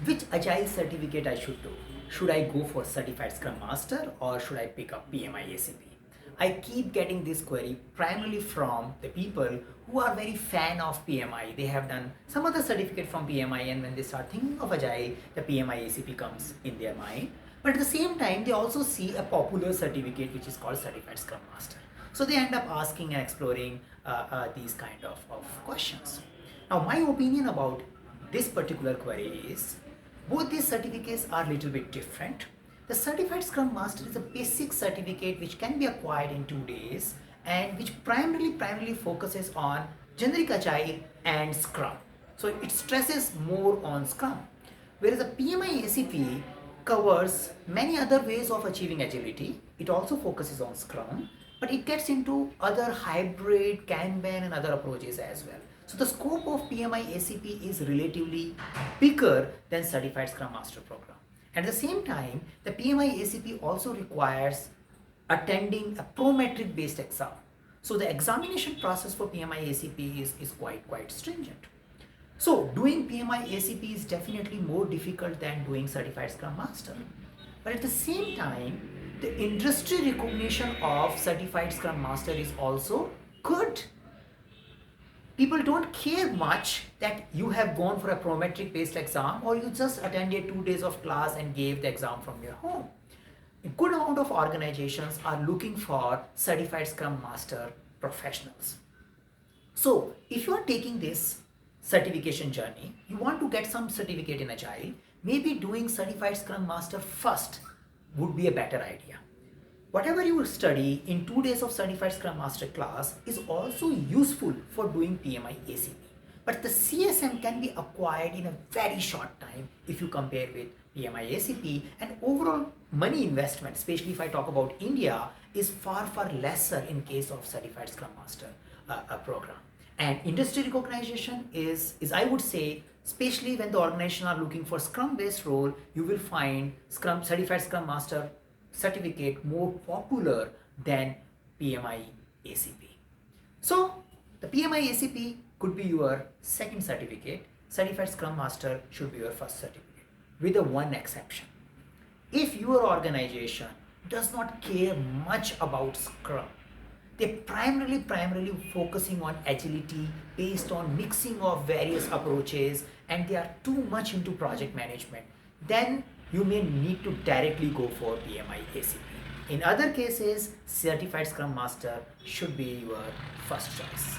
which agile certificate I should do. Should I go for certified scrum master or should I pick up PMI ACP? I keep getting this query primarily from the people who are very fan of PMI. They have done some other certificate from PMI, and when they start thinking of agile, the PMI ACP comes in their mind. But at the same time, they also see a popular certificate which is called certified scrum master. So they end up asking and exploring these kind of questions. Now my opinion about this particular query is both these certificates are a little bit different. The certified scrum master is a basic certificate which can be acquired in 2 days and which primarily focuses on generic agile and scrum. So it stresses more on scrum. Whereas the PMI ACP covers many other ways of achieving agility. It also focuses on scrum, but it gets into other hybrid, Kanban and other approaches as well. So the scope of PMI ACP is relatively bigger than Certified Scrum Master program. At the same time, the PMI ACP also requires attending a prometric based exam. So the examination process for PMI ACP is quite stringent. So doing PMI ACP is definitely more difficult than doing Certified Scrum Master. But at the same time, the industry recognition of Certified Scrum Master is also good. People don't care much that you have gone for a prometric based exam or you just attended 2 days of class and gave the exam from your home. A good amount of organizations are looking for Certified Scrum Master professionals. So if you are taking this certification journey, you want to get some certificate in Agile, maybe doing Certified Scrum Master first would be a better idea. Whatever you will study in 2 days of Certified Scrum Master class is also useful for doing PMI ACP. But the CSM can be acquired in a very short time if you compare with PMI ACP, and overall money investment, especially if I talk about India, is far lesser in case of Certified Scrum Master program. And industry recognition is I would say, especially when the organization are looking for Scrum based role, you will find Certified Scrum Master certificate more popular than PMI ACP. So the PMI ACP could be your second certificate. Certified Scrum Master should be your first certificate, with a one exception. If your organization does not care much about Scrum, they're primarily focusing on agility based on mixing of various approaches, and they are too much into project management, then you may need to directly go for PMI ACP. In other cases, Certified Scrum Master should be your first choice.